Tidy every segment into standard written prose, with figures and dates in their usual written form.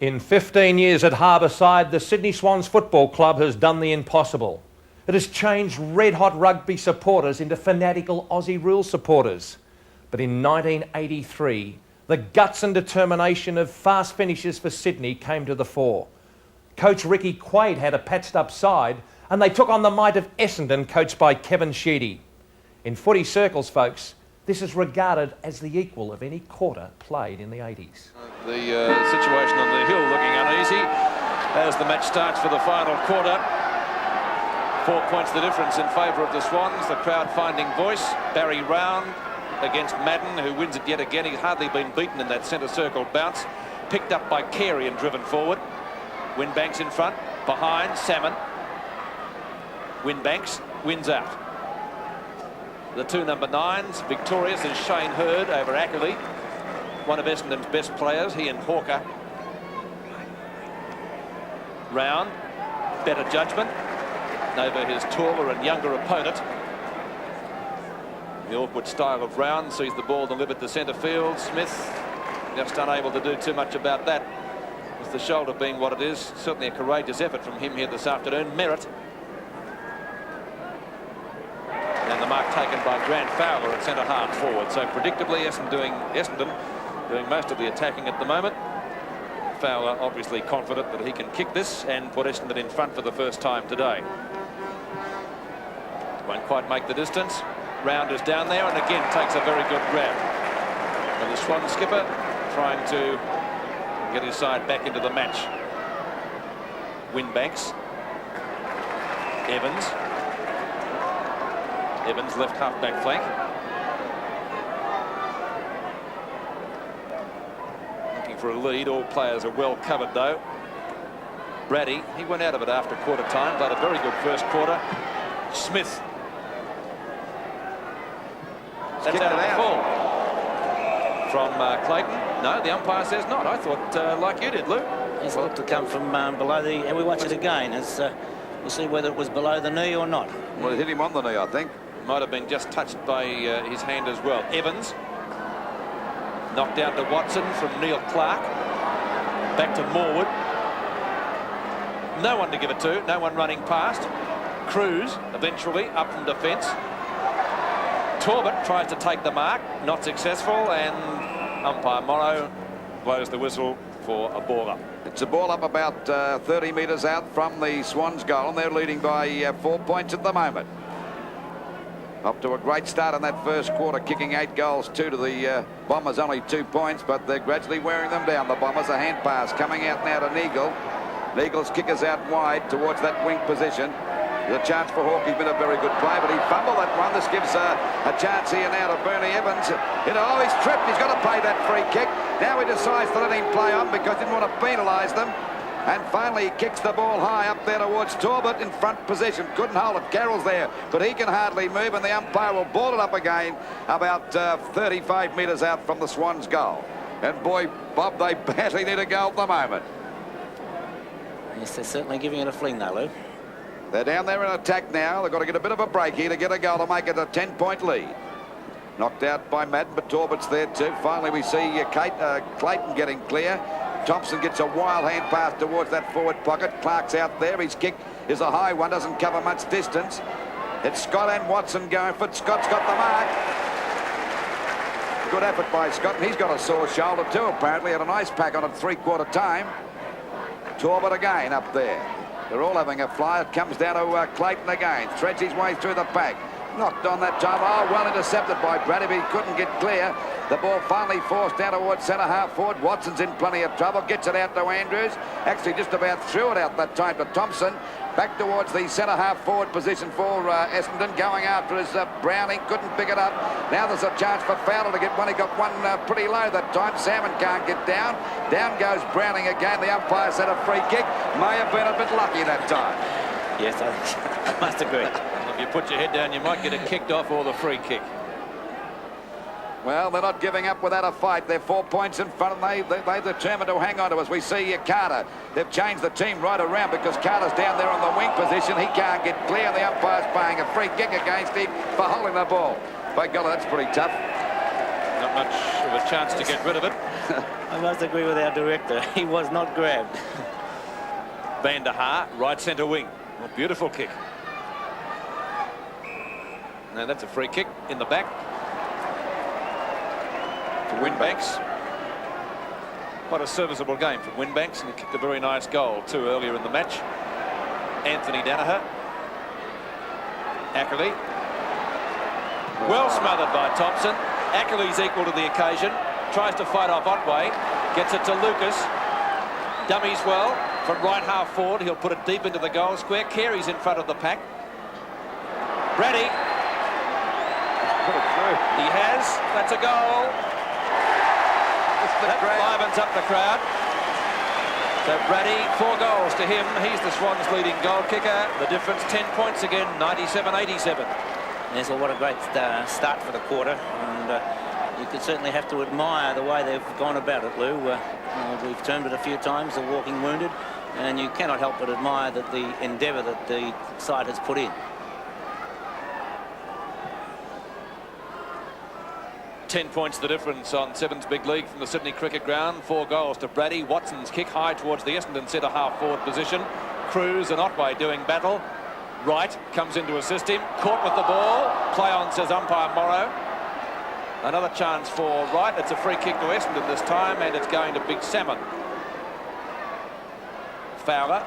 In 15 years at Harbourside, the Sydney Swans Football Club has done the impossible. It has changed red-hot rugby supporters into fanatical Aussie rules supporters. But in 1983, the guts and determination of fast finishes for Sydney came to the fore. Coach Ricky Quaid had a patched-up side, and they took on the might of Essendon, coached by Kevin Sheedy. In footy circles, folks, this is regarded as the equal of any quarter played in the 80s. The situation on the hill looking uneasy as the match starts for the final quarter. 4 points the difference in favour of the Swans. The crowd finding voice. Barry Round against Madden, who wins it yet again. He's hardly been beaten in that centre circle bounce. Picked up by Carey and driven forward. Winbanks in front. Behind, Salmon. Winbanks wins out. The two number 9s, victorious, is Shane Hurd over Ackerley, one of Essendon's best players, he and Hawker. Round, better judgment over his taller and younger opponent. The awkward style of Round sees the ball delivered to centre field. Smith just unable to do too much about that, with the shoulder being what it is. Certainly a courageous effort from him here this afternoon. Merritt. And the mark taken by Grant Fowler at centre half forward. So predictably, Essendon doing most of the attacking at the moment. Fowler obviously confident that he can kick this and put Essendon in front for the first time today. Won't quite make the distance. Round is down there and again takes a very good grab. And the Swan skipper trying to get his side back into the match. Winbanks. Evans left half-back flank. Looking for a lead. All players are well covered though. Brady, he went out of it after quarter time, but a very good first quarter. Smith. That's out of the full. From Clayton. No, the umpire says not. I thought like you did, Lou. It's looked to come from below the... And we watch it again as we'll see whether it was below the knee or not. Well, it hit him on the knee, I think. Might have been just touched by his hand as well. Evans. Knocked down to Watson from Neil Clark. Back to Morwood. No one to give it to. No one running past. Cruz eventually up from defence. Torbett tries to take the mark. Not successful. And umpire Morrow blows the whistle for a ball up. It's a ball up about 30 metres out from the Swans goal, and they're leading by 4 points at the moment. Up to a great start in that first quarter, kicking 8 goals, 2 to the Bombers, only 2 points, but they're gradually wearing them down. The Bombers, a hand pass coming out now to Neagle. Neagle's kick is out wide towards that wing position. There's a chance for Hawke. He's been a very good play, but he fumbled that one. This gives a chance here now to Bernie Evans. Oh, he's tripped. He's got to play that free kick. Now he decides to let him play on because he didn't want to penalise them. And finally he kicks the ball high up there towards Torbett in front position. Couldn't hold it. Carroll's there, but he can hardly move, and the umpire will ball it up again about 35 metres out from the Swans' goal. And boy, Bob, they badly need a goal at the moment. Yes, they're certainly giving it a fling though, Lou. They're down there in attack now. They've got to get a bit of a break here to get a goal to make it a 10-point lead. Knocked out by Madden, but Torbett's there too. Finally we see Clayton getting clear. Thompson gets a wild hand pass towards that forward pocket. Clark's out there. His kick is a high one, doesn't cover much distance. It's Scott and Watson going for it. Scott's got the mark. Good effort by Scott, and he's got a sore shoulder too, apparently. Had an ice pack on at three-quarter time. Torbett again up there. They're all having a fly. It comes down to Clayton again. Threads his way through the pack. Knocked on that time. Oh, well intercepted by Brady, but he couldn't get clear. The ball finally forced down towards centre half forward. Watson's in plenty of trouble. Gets it out to Andrews. Actually just about threw it out that time to Thompson. Back towards the centre half forward position for Essendon. Going after his Browning. Couldn't pick it up. Now there's a chance for Fowler to get one. He got one pretty low that time. Salmon can't get down. Down goes Browning again. The umpire said a free kick. May have been a bit lucky that time. Yes, I must agree. If you put your head down, you might get it kicked off or the free kick. Well, they're not giving up without a fight. They're 4 points in front, and they're determined to hang on to us. We see Carter. They've changed the team right around because Carter's down there on the wing position. He can't get clear. The umpire's paying a free kick against him for holding the ball. By golly, that's pretty tough. Not much of a chance to get rid of it. I must agree with our director. He was not grabbed. Van der Haar, right centre wing. A beautiful kick. Now that's a free kick in the back for Winbanks. Quite a serviceable game for Winbanks, and he kicked a very nice goal too earlier in the match. Anthony Danaher. Ackley. Well smothered by Thompson. Ackley's equal to the occasion. Tries to fight off Otway. Gets it to Lucas. Dummies well from right half forward. He'll put it deep into the goal square. Carey's in front of the pack. Brady. Put it through. He has. That's a goal. That livens up the crowd. So Brady, 4 goals to him. He's the Swans' leading goal kicker. The difference 10 points again, 97-87. Yes, well, what a great start for the quarter. And you could certainly have to admire the way they've gone about it, Lou. We've termed it a few times, the walking wounded. And you cannot help but admire that the endeavour that the side has put in. 10 points the difference on Seven's big league from the Sydney Cricket Ground. 4 goals to Brady. Watson's kick high towards the Essendon centre half forward position. Cruz and Otway doing battle. Wright comes in to assist him. Caught with the ball. Play on, says umpire Morrow. Another chance for Wright. It's a free kick to Essendon this time, and it's going to Big Salmon. Fowler.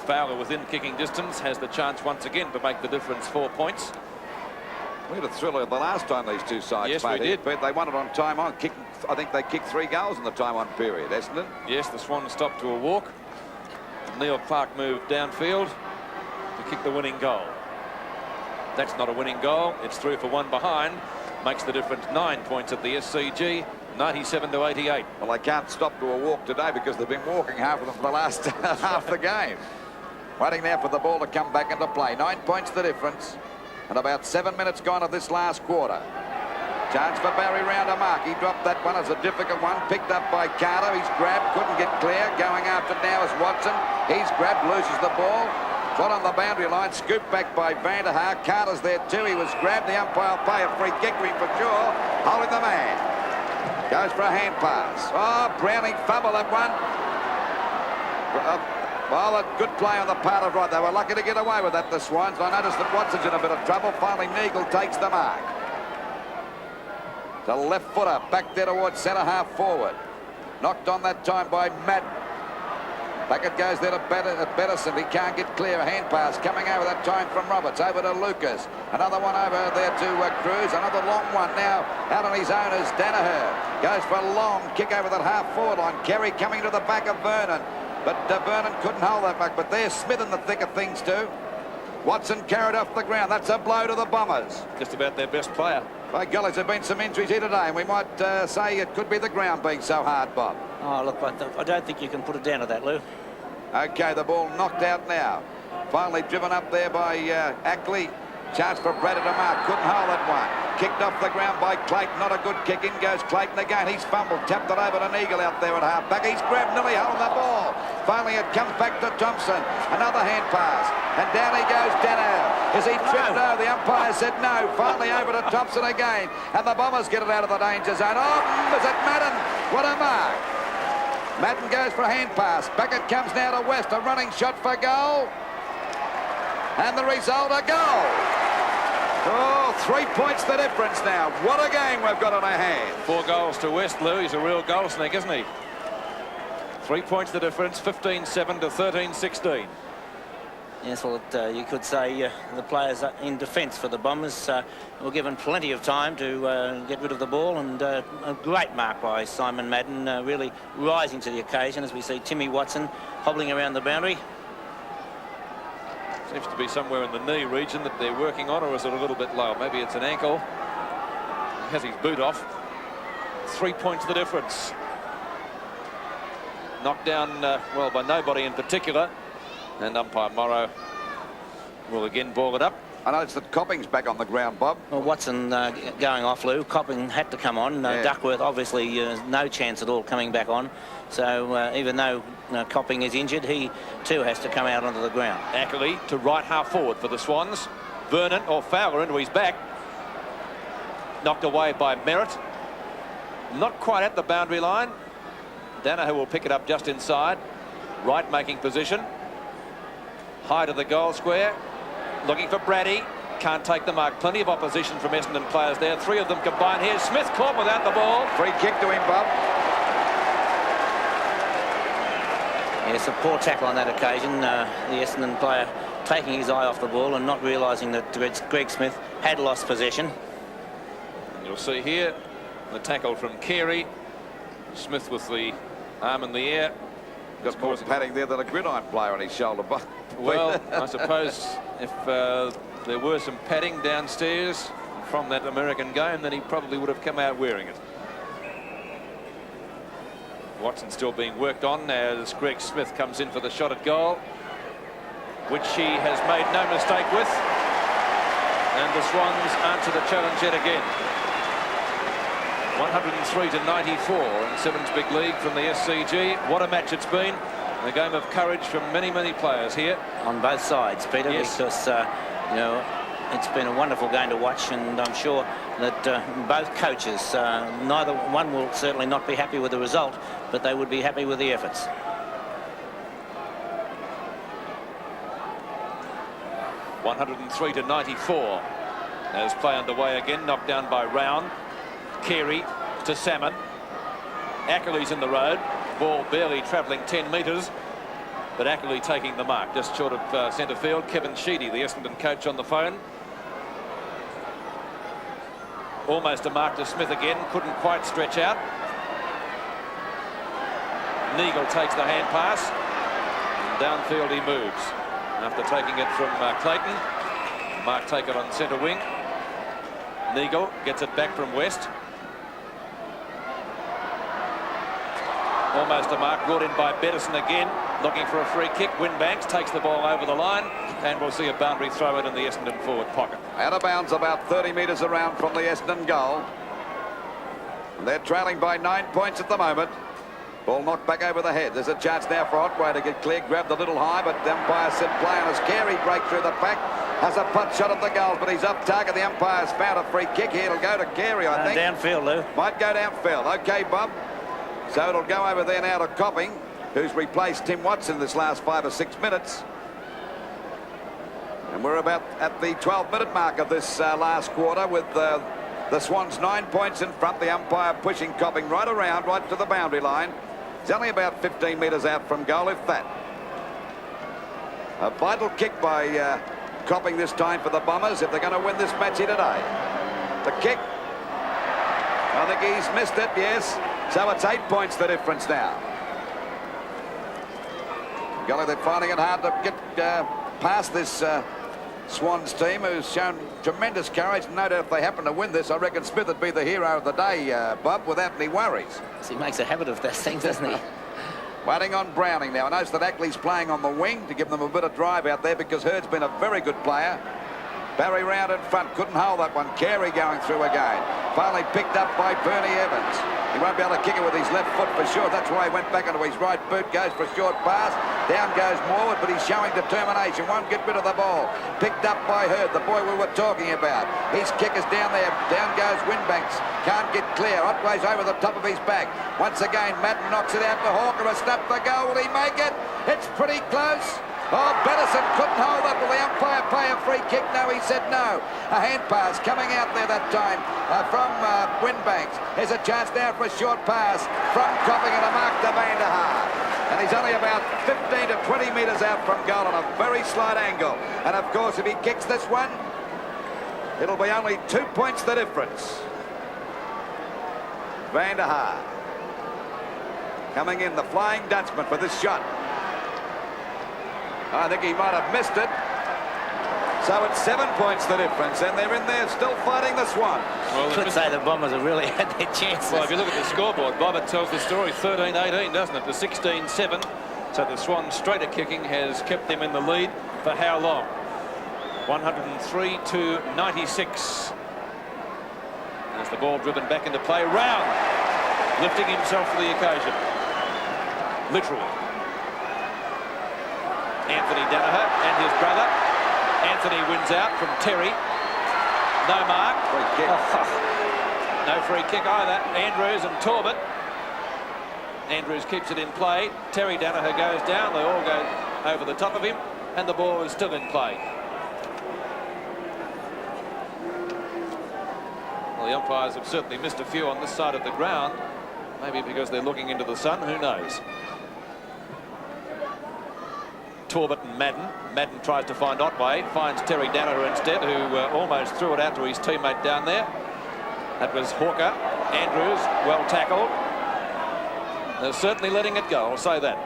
Fowler within kicking distance has the chance once again to make the difference 4 points. We had a thriller the last time these two sides Yes, played. we did. But they won it on time on. I think they kicked 3 goals in the time on period, Essendon. Yes, the Swans stopped to a walk. Neil Clark moved downfield to kick the winning goal. That's not a winning goal. It's through for 1 behind. Makes the difference 9 points at the SCG, 97-88. Well, they can't stop to a walk today because they've been walking half of them for the last half the game. Waiting there for the ball to come back into play. 9 points the difference. And about 7 minutes gone of this last quarter. Chance for Barry Round a mark. He dropped that one as a difficult one. Picked up by Carter. He's grabbed. Couldn't get clear. Going after now is Watson. He's grabbed. Loses the ball. Shot on the boundary line. Scooped back by Van der Haar. Carter's there too. He was grabbed. The umpire will pay a free kick to him for sure. Holding the man. Goes for a hand pass. Oh, Browning fumbled that one. Well, a good play on the part of Wright. They were lucky to get away with that, the Swans. I noticed that Watson's in a bit of trouble. Finally, Neagle takes the mark. The left footer back there towards centre half forward. Knocked on that time by Madden. Back it goes there to Bettison. He can't get clear. A hand pass coming over that time from Roberts. Over to Lucas. Another one over there to Cruz. Another long one now out on his own is Danaher. Goes for a long kick over that half forward line. Kerry coming to the back of Vernon. But Vernon couldn't hold that back. But there's Smith in the thick of things too. Watson carried off the ground. That's a blow to the Bombers. Just about their best player. By golly, there's been some injuries here today, and we might say it could be the ground being so hard, Bob. Oh, look, I don't think you can put it down to that, Lou. Okay, the ball knocked out now. Finally driven up there by Ackley. Chance for Brady to mark. Couldn't hold that one. Kicked off the ground by Clayton. Not a good kick. In goes Clayton again. He's fumbled. Tapped it over to Neagle out there at half-back. He's grabbed nearly holding the ball. Finally, it comes back to Thompson. Another hand pass. And down he goes, Danaher. Is he tripped? No. The umpire said no. Finally over to Thompson again. And the Bombers get it out of the danger zone. Oh, is it Madden? What a mark. Madden goes for a hand pass. Back it comes now to West. A running shot for goal. And the result, a goal. Oh, 3 points the difference now. What a game we've got on our hands. 4 goals to West, Lou. He's a real goal snake, isn't he? 3 points the difference, 15-7 to 13-16. Yes, well, you could say the players in defence for the Bombers were given plenty of time to get rid of the ball, and a great mark by Simon Madden, really rising to the occasion as we see Timmy Watson hobbling around the boundary. Seems to be somewhere in the knee region that they're working on, or is it a little bit low? Maybe it's an ankle. He has his boot off. 3 points the difference. Knocked down, well, by nobody in particular. And umpire Morrow will again ball it up. I noticed that Copping's back on the ground, Bob. Well, Watson going off, Lou. Copping had to come on. Yeah. Duckworth, obviously, no chance at all coming back on. So even though Copping is injured, he too has to come out onto the ground. Ackley to right half forward for the Swans. Vernon or Fowler into his back. Knocked away by Merritt. Not quite at the boundary line. Danaher will pick it up just inside. Wright making position. High to the goal square. Looking for Brady. Can't take the mark. Plenty of opposition from Essendon players there. Three of them combined here. Smith caught without the ball. Free kick to him, Bob. Yes, a poor tackle on that occasion. The Essendon player taking his eye off the ball and not realising that Greg Smith had lost possession. You'll see here the tackle from Carey. Smith with the arm in the air. Got more padding there than a gridiron player on his shoulder, Bob. Well, I suppose if there were some padding downstairs from that American game, then he probably would have come out wearing it. Watson still being worked on as Greg Smith comes in for the shot at goal, which he has made no mistake with. And the Swans answer the challenge yet again. 103-94 in Sevens Big League from the SCG. What a match it's been. A game of courage from many, many players here. On both sides, Peter, yes. Because, you know, it's been a wonderful game to watch, and I'm sure that both coaches, neither one will certainly not be happy with the result, but they would be happy with the efforts. (103-94) as play underway again. Knocked down by Round. Carey to Salmon. Ackley's in the road. Ball barely travelling 10 metres, but Ackley taking the mark just short of centre field. Kevin Sheedy, the Essendon coach, on the phone. Almost a mark to Smith again. Couldn't quite stretch out. Neagle takes the hand pass. Downfield he moves after taking it from Clayton. Mark take it on centre wing. Neagle gets it back from West. Almost a mark brought in by Bettison again, looking for a free kick. Winbanks takes the ball over the line, and we'll see a boundary throw in the Essendon forward pocket. Out of bounds about 30 metres around from the Essendon goal. They're trailing by 9 points at the moment. Ball knocked back over the head. There's a chance now for Otway to get clear. Grabbed a little high, but the umpire said play on as Carey break through the pack. Has a putt shot at the goals, but he's up target. The umpire's found a free kick here. It'll go to Carey, I think. Downfield, Lou. Might go downfield. OK, Bob. So it'll go over there now to Copping, who's replaced Tim Watson this last 5 or 6 minutes. And we're about at the 12-minute mark of this last quarter, with the Swans 9 points in front. The umpire pushing Copping right around, right to the boundary line. He's only about 15 metres out from goal, if that. A vital kick by Copping this time for the Bombers if they're going to win this match here today. The kick. I think he's missed it, yes. So it's 8 points the difference now. Golly, they're finding it hard to get past this Swans team, who's shown tremendous courage. No doubt if they happen to win this, I reckon Smith would be the hero of the day, Bob, without any worries. He makes a habit of those things, doesn't he? Waiting on Browning now. I notice that Ackley's playing on the wing to give them a bit of drive out there, because Hurd's been a very good player. Barry Round in front, couldn't hold that one. Carey going through again. Finally picked up by Bernie Evans. He won't be able to kick it with his left foot for sure. That's why he went back into his right boot. Goes for a short pass. Down goes Morwood, but he's showing determination. Won't get rid of the ball. Picked up by Hurd, the boy we were talking about. His kick is down there. Down goes Winbanks. Can't get clear. Otway's over the top of his back. Once again, Madden knocks it out to Hawker. A snap for goal. Will he make it? It's pretty close. Oh, Bettison couldn't hold up. Will the umpire pay a free kick? No, he said no. A hand pass coming out there that time from Winbanks. There's a chance now for a short pass from Copping and a mark to Vanderhaar. And he's only about 15 to 20 metres out from goal on a very slight angle. And of course, if he kicks this one, it'll be only 2 points the difference. Vanderhaar coming in, the Flying Dutchman, for this shot. I think he might have missed it. So it's 7 points the difference, and they're in there still fighting the Swans. Well, I could say the Bombers have really had their chances. Well, if you look at the scoreboard, Bob, it tells the story. 13-18, doesn't it? To 16-7. So the Swans straighter kicking has kept them in the lead for how long? 103-96. As the ball driven back into play. Round lifting himself for the occasion. Literally. Anthony Danaher and his brother. Anthony wins out from Terry. No mark. No free kick either. Andrews and Torbett. Andrews keeps it in play. Terry Danaher goes down. They all go over the top of him, and the ball is still in play. Well, the umpires have certainly missed a few on this side of the ground. Maybe because they're looking into the sun, who knows. Torbett and Madden. Madden tries to find Otway, finds Terry Danaher instead, who almost threw it out to his teammate down there. That was Hawker. Andrews, well tackled. They're certainly letting it go, I'll say that.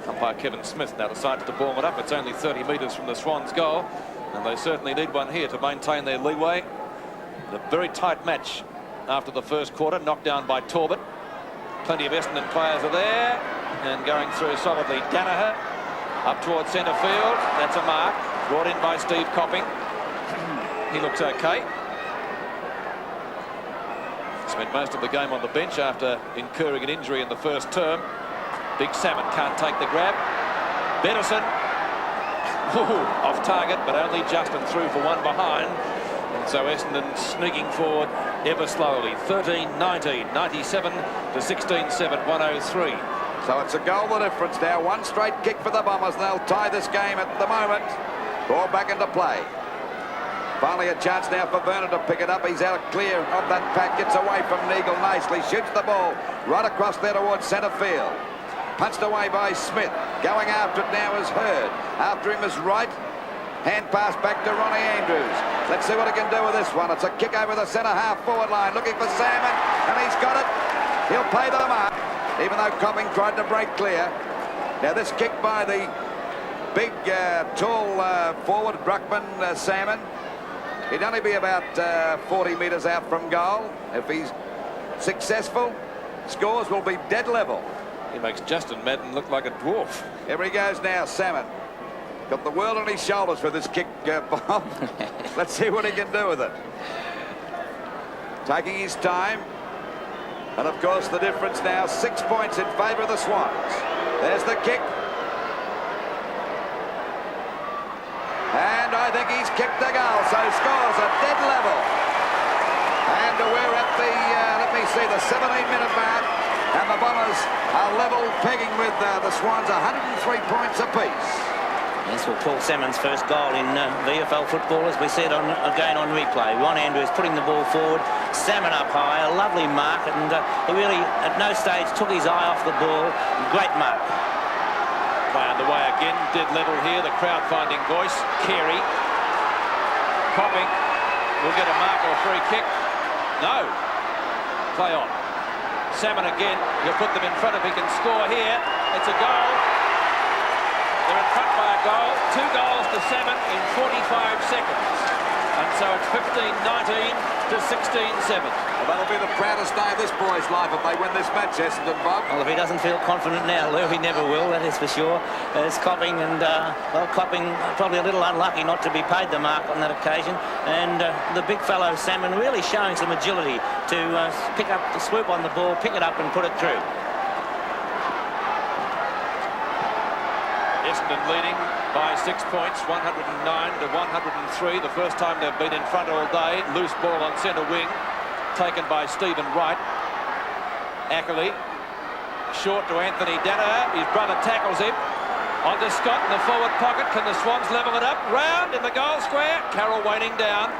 Umpire Kevin Smith now decides to ball it up. It's only 30 metres from the Swans' goal, and they certainly need one here to maintain their leeway. A very tight match after the first quarter, knocked down by Torbett. Plenty of Essendon players are there, and going through solidly Danaher. Up towards centre field. That's a mark. Brought in by Steve Copping. He looks okay. Spent most of the game on the bench after incurring an injury in the first term. Big Salmon can't take the grab. Bettison. Off target, but only just and through for one behind. And so Essendon sneaking forward ever slowly. 13-19, 97 to 16-7, 103. So it's a goal the difference now. One straight kick for the Bombers. They'll tie this game at the moment. Ball back into play. Finally a chance now for Werner to pick it up. He's out clear of that pack. Gets away from Neagle nicely. Shoots the ball right across there towards centre field. Punched away by Smith. Going after it now is Hurd. After him is Wright. Hand pass back to Ronnie Andrews. Let's see what he can do with this one. It's a kick over the centre half forward line. Looking for Salmon. And he's got it. He'll pay the mark, even though Copping tried to break clear. Now this kick by the big, tall forward, Bruckman, Salmon. He'd only be about 40 metres out from goal. If he's successful, scores will be dead level. He makes Justin Madden look like a dwarf. Here he goes now, Salmon. Got the world on his shoulders for this kick, Bob. Let's see what he can do with it. Taking his time. And of course the difference now, 6 points in favour of the Swans. There's the kick. And I think he's kicked the goal, so scores a dead level. And we're at the, let me see, the 17-minute mark. And the Bombers are level pegging with the Swans, 103 points apiece. Yes, well, Paul Salmon's first goal in VFL football, as we said again on replay. Ron Andrews putting the ball forward, Salmon up high, a lovely mark, and he really at no stage took his eye off the ball. Great mark. Play underway again, dead level here, the crowd finding voice. Carey. Copping will get a mark or free kick. No. Play on. Salmon again, he'll put them in front if he can score here. It's a goal. They're in front by a goal. 2 goals to Salmon in 45 seconds. And so it's 15-19 to 16-7. Well, that'll be the proudest day of this boy's life if they win this match, Essendon, Bob. Well, if he doesn't feel confident now, Lou, he never will, that is for sure. It's Copping, and, well, Copping probably a little unlucky not to be paid the mark on that occasion. And the big fellow, Salmon, really showing some agility to pick up the swoop on the ball, pick it up and put it through. Essendon leading by 6 points, 109 to 103. The first time they've been in front all day. Loose ball on centre wing, taken by Stephen Wright. Ackley, short to Anthony Danaher. His brother tackles him. On to Scott in the forward pocket. Can the Swans level it up? Round in the goal square. Carroll waiting down.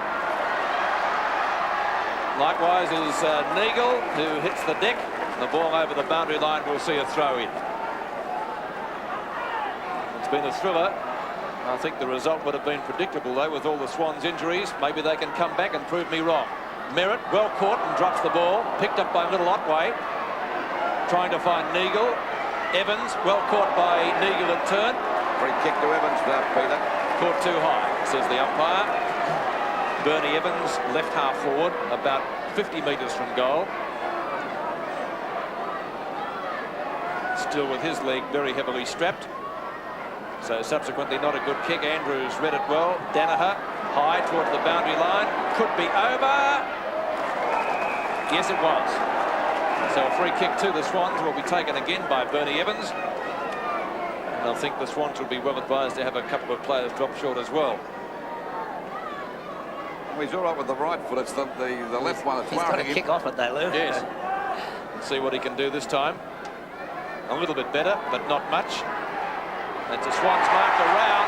Likewise is Neagle, who hits the deck. The ball over the boundary line. We'll see a throw in. Been a thriller. I think the result would have been predictable though with all the Swans injuries. Maybe they can come back and prove me wrong. Merritt well caught and drops the ball, picked up by little Otway, trying to find Neagle. Evans well caught by Neagle in turn. Free kick to Evans now, Peter. Caught too high, says the umpire. Bernie Evans left half forward, about 50 metres from goal. Still with his leg very heavily strapped. So subsequently not a good kick. Andrews read it well. Danaher high towards the boundary line. Could be over. Yes, it was. So a free kick to the Swans will be taken again by Bernie Evans. And I think the Swans would be well advised to have a couple of players drop short as well. Well, he's all right with the right foot. It's the left one that's He's got to worrying him. kick off at that, Lou. Yes. Let's see what he can do this time. A little bit better, but not much. It's a Swans mark around.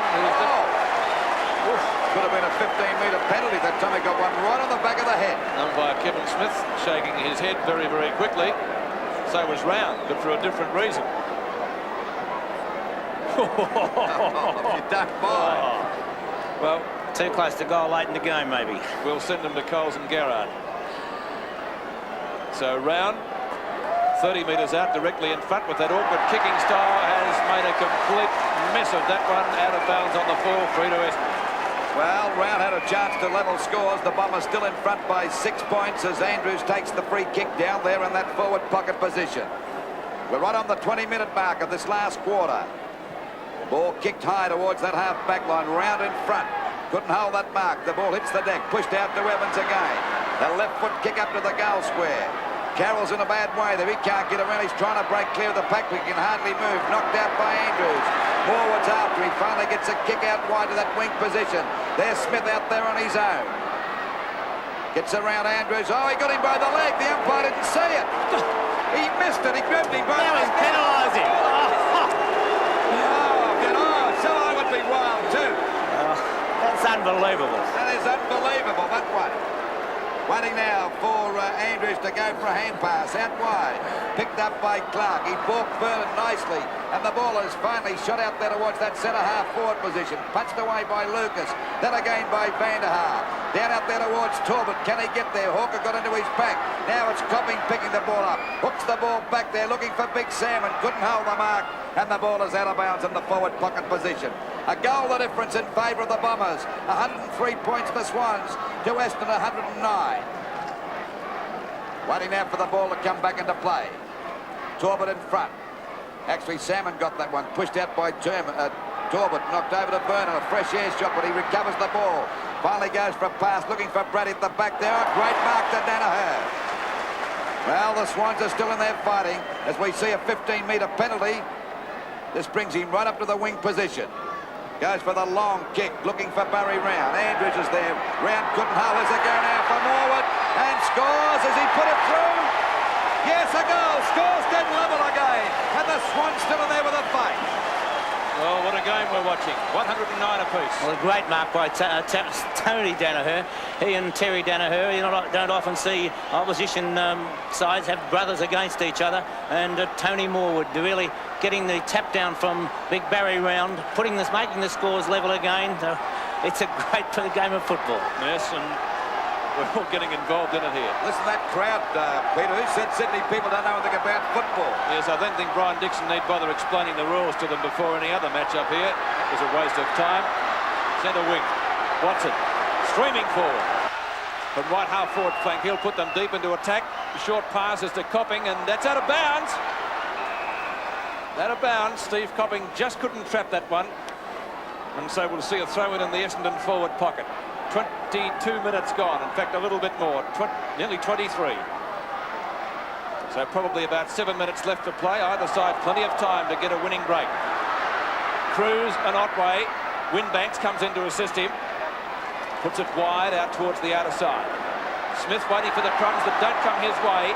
Could have been a 15-metre penalty. That time he got one right on the back of the head. Umpire Kevin Smith shaking his head very, very quickly. So was Round, but for a different reason. You don't mind. Well, Too close to goal late in the game, maybe. we'll send them to Coles and Garrard. So Round, 30 metres out, directly in front with that awkward kicking style, has made a complete mess of that one. Out of bounds on the full, 3 to Essendon. Well, Round had a chance to level scores. The Bombers still in front by 6 points as Andrews takes the free kick down there in that forward pocket position. We're right on the 20-minute mark of this last quarter. Ball kicked high towards that half-back line. Round in front. Couldn't hold that mark. The ball hits the deck. Pushed out to Evans again. The left foot kick up to the goal square. Carroll's in a bad way there. He can't get around. He's trying to break clear of the pack, but he can hardly move. Knocked out by Andrews. Forwards after. He finally gets a kick out wide to that wing position. There's Smith out there on his own. Gets around Andrews. Oh, he got him by the leg. The umpire didn't see it. He missed it. He grabbed him by the leg. Now he's penalising. So I would be wild too. That's unbelievable. That is unbelievable, that one. Waiting now for Andrews to go for a hand pass out wide. Picked up by Clark. He balked Vernon nicely. And the ball is finally shot out there towards that centre-half forward position. Punched away by Lucas. Then again by Vanderhaar. Down out there towards Talbot. Can he get there? Hawker got into his back. Now it's Copping picking the ball up. Hooks the ball back there looking for Big Sam and couldn't hold the mark. And the ball is out of bounds in the forward pocket position. A goal the difference in favour of the Bombers. 103 points for Swans to Essendon 109. Waiting now for the ball to come back into play. Talbot in front. Actually, Salmon got that one. Pushed out by Talbot. Knocked over to Vernon. A fresh air shot, but he recovers the ball. Finally goes for a pass. Looking for Brady at the back there. A great mark to Danaher. Well, the Swans are still in there fighting as we see a 15-metre penalty. This brings him right up to the wing position. Goes for the long kick, looking for Barry Round. Andrews is there. Round couldn't hold. There's a go now for Norwood. And scores as he put it through. Yes, a goal. Scores dead level again. And the Swans still in there with a fight. Well, what a game we're watching. 109 apiece. Well, a great mark by Tony Danaher. He and Terry Danaher, you don't often see opposition sides have brothers against each other. And Tony Morwood really getting the tap down from Big Barry Round, making the scores level again. It's a great game of football. Yes, and we're all getting involved in it here. Listen to that crowd, Peter. Who said Sydney people don't know anything about football? Yes, I don't think Brian Dixon need bother explaining the rules to them before any other match up here. It was a waste of time. Centre wing. Watson streaming forward. From right half forward flank, he'll put them deep into attack. Short passes to Copping, and that's out of bounds. Out of bounds. Steve Copping just couldn't trap that one. And so we'll see a throw in the Essendon forward pocket. 22 minutes gone. In fact, a little bit more. Nearly 23. So probably about 7 minutes left to play. Either side, plenty of time to get a winning break. Cruz and Otway. Winbanks comes in to assist him. Puts it wide out towards the outer side. Smith waiting for the crumbs that don't come his way.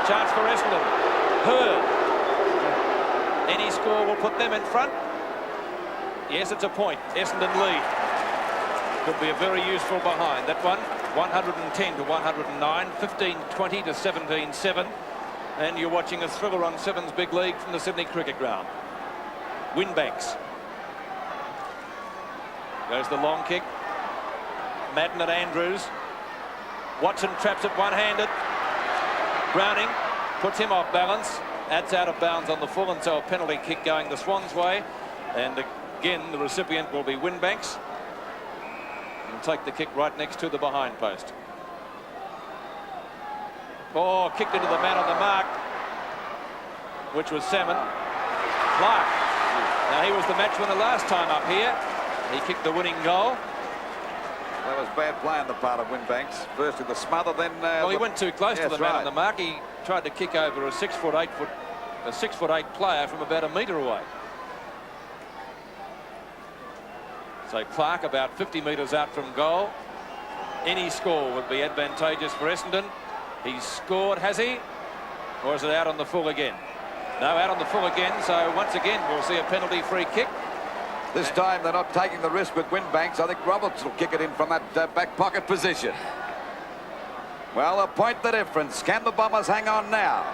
Chance for Essendon. Hurd. Any score will put them in front. Yes, it's a point. Essendon lead. Could be a very useful behind. That one, 110 to 109, 15-20 to 17-7. And you're watching a thriller on Seven's Big League from the Sydney Cricket Ground. Winbanks. Goes the long kick. Madden at Andrews. Watson traps it one-handed. Browning puts him off balance. Adds out of bounds on the full, and so a penalty kick going the Swans' way. And again, the recipient will be Winbanks. And take the kick right next to the behind post. Oh, kicked into the man on the mark, which was Salmon. Clark. Now, he was the match winner last time up here. He kicked the winning goal. That was bad play on the part of Winbanks. First in the smother, then... well, he went too close to the man right on the mark. He tried to kick over a 6'8" player from about a metre away. So Clark about 50 metres out from goal. Any score would be advantageous for Essendon. He's scored, has he? Or is it out on the full again? No, out on the full again. So once again, we'll see a penalty free kick. This time they're not taking the risk with Windbanks. I think Roberts will kick it in from that back pocket position. Well, a point the difference. Can the Bombers hang on now?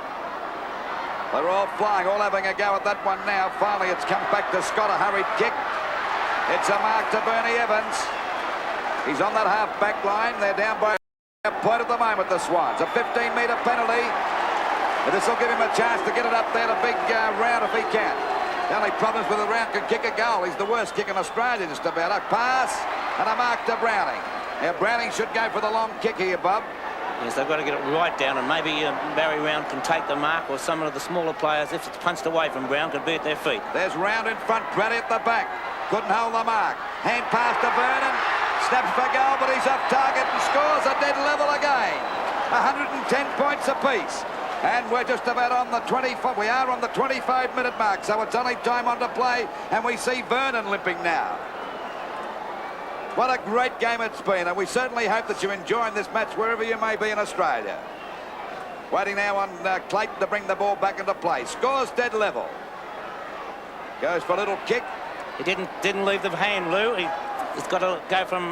They're all flying, all having a go at that one now. Finally, it's come back to Scott, a hurried kick. It's a mark to Bernie Evans. He's on that half-back line. They're down by a point at the moment, the Swans. A 15-metre penalty. But this will give him a chance to get it up there to big Round if he can. The only problems with the Round can kick a goal. He's the worst kick in Australia, just about. A pass and a mark to Browning. Now, Browning should go for the long kick here, Bob. Yes, they've got to get it right down, and maybe Barry Round can take the mark, or some of the smaller players, if it's punched away from Brown, could be at their feet. There's Round in front, Brady at the back. Couldn't hold the mark. Hand pass to Vernon. Snaps for goal, but he's off target and scores a dead level again. 110 points apiece. And we're just about on the 25. We are on the 25-minute mark, so it's only time on to play, and we see Vernon limping now. What a great game it's been, and we certainly hope that you're enjoying this match wherever you may be in Australia. Waiting now on Clayton to bring the ball back into play. Scores dead level. Goes for a little kick. He didn't leave the hand, Lou. He's got to go from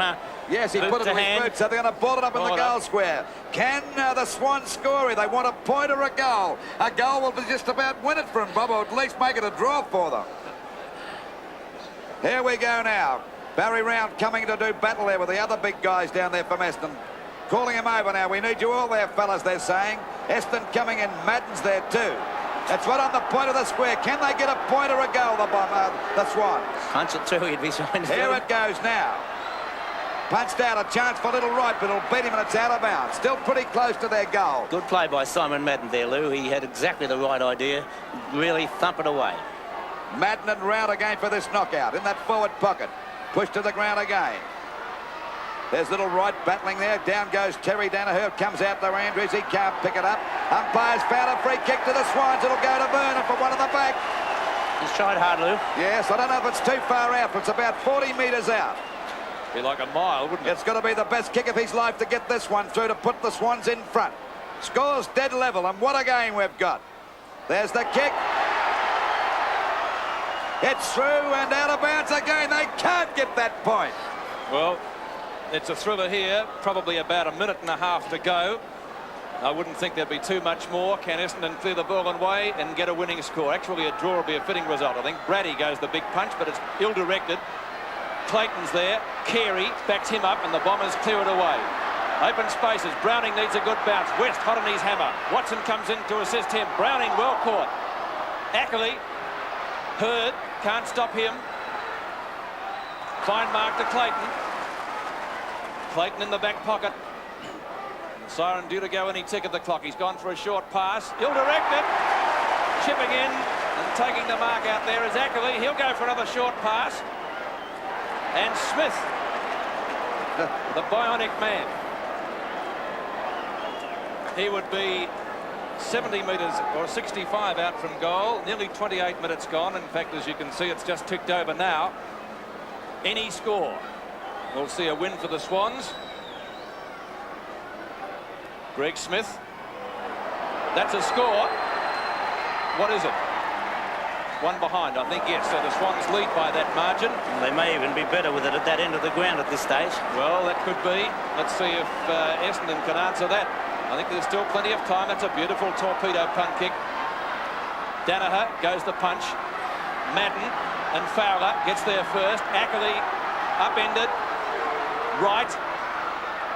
yes, he put it in his boot, so they're going to ball it up in the goal square. Can the Swans score? They want a point or a goal. A goal will just about win it for them, Bob, or at least make it a draw for them. Here we go now. Barry Round coming to do battle there with the other big guys down there from Essendon. Calling him over now. We need you all there, fellas, they're saying. Essendon coming in. Madden's there too. That's right on the point of the square. Can they get a point or a goal, the Swans? Punch it too, he'd be trying to. Here it goes now. Punched out, a chance for Little Right, but it'll beat him and it's out of bounds. Still pretty close to their goal. Good play by Simon Madden there, Lou. He had exactly the right idea. Really thump it away. Madden and Round again for this knockout in that forward pocket. Pushed to the ground again. There's Little Right battling there. Down goes Terry Danaher. Comes out to Andrews. He can't pick it up. Umpires found a free kick to the Swans. It'll go to Vernon for one at the back. He's tried hard, Lou. Yes, I don't know if it's too far out, but it's about 40 metres out. Be like a mile, wouldn't it? It's got to be the best kick of his life to get this one through to put the Swans in front. Scores dead level, and what a game we've got. There's the kick. It's through and out of bounds again. They can't get that point. Well, it's a thriller here. Probably about a minute and a half to go. I wouldn't think there'd be too much more. Can Essendon clear the ball away and get a winning score? Actually, a draw will be a fitting result. I think Brady goes the big punch, but it's ill-directed. Clayton's there. Carey backs him up, and the Bombers clear it away. Open spaces. Browning needs a good bounce. West hot on his hammer. Watson comes in to assist him. Browning well caught. Ackley. Hurd can't stop him. Fine mark to Clayton. Clayton in the back pocket. Siren due to go any tick at the clock. He's gone for a short pass. Ill-directed. Chipping in and taking the mark out there is Ackley. He'll go for another short pass. And Smith, the bionic man. He would be 70 metres or 65 out from goal. Nearly 28 minutes gone. In fact, as you can see, it's just ticked over now. Any score. We'll see a win for the Swans. Greg Smith. That's a score. What is it? One behind, I think, yes. So the Swans lead by that margin. They may even be better with it at that end of the ground at this stage. Well, that could be. Let's see if Essendon can answer that. I think there's still plenty of time. That's a beautiful torpedo punt kick. Danaher goes the punch. Madden and Fowler gets there first. Ackley upended. Right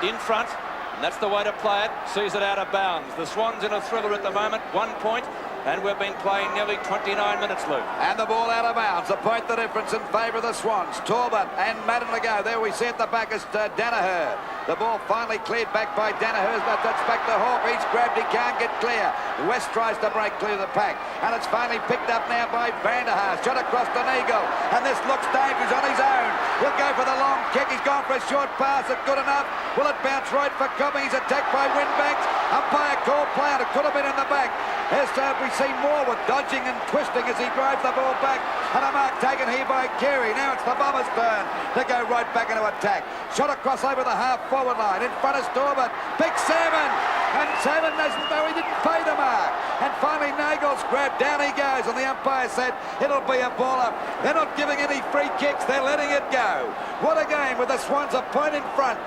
in front. And that's the way to play it. Sees it out of bounds. The Swans in a thriller at the moment. 1 point. And we've been playing nearly 29 minutes, Luke. And the ball out of bounds. A point the difference in favour of the Swans. Talbot and Madden to go. There we see at the back is Danaher. The ball finally cleared back by Danaher's, but that's back to Hawke. He's grabbed, he can't get clear. West tries to break clear the pack, and it's finally picked up now by Vanderhaar. Shot across to Neagle, and this looks dangerous on his own. He'll go for the long kick. He's gone for a short pass. It's good enough. Will it bounce right for Cobbing? He's attacked by Winbanks. Umpire call play out. It could have been in the back. As we see more with dodging and twisting as he drives the ball back. And a mark taken here by Carey. Now it's the Bombers' turn to go right back into attack. Shot across over the half-forward line. In front of Storbert. Big Salmon. And Salmon doesn't know he didn't pay the mark. And finally Nagels grabbed. Down he goes. And the umpire said it'll be a ball up. They're not giving any free kicks. They're letting it go. What a game with the Swans a point in front.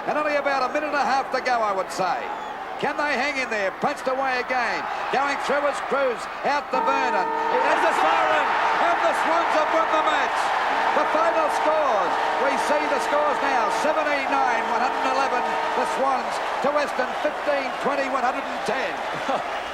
And only about a minute and a half to go, I would say. Can they hang in there? Punched away again. Going through his Cruz. Out to Vernon. There's the siren. And the Swans have won the match. The final scores. We see the scores now. 79, 111. The Swans to Western 15, 20, 110.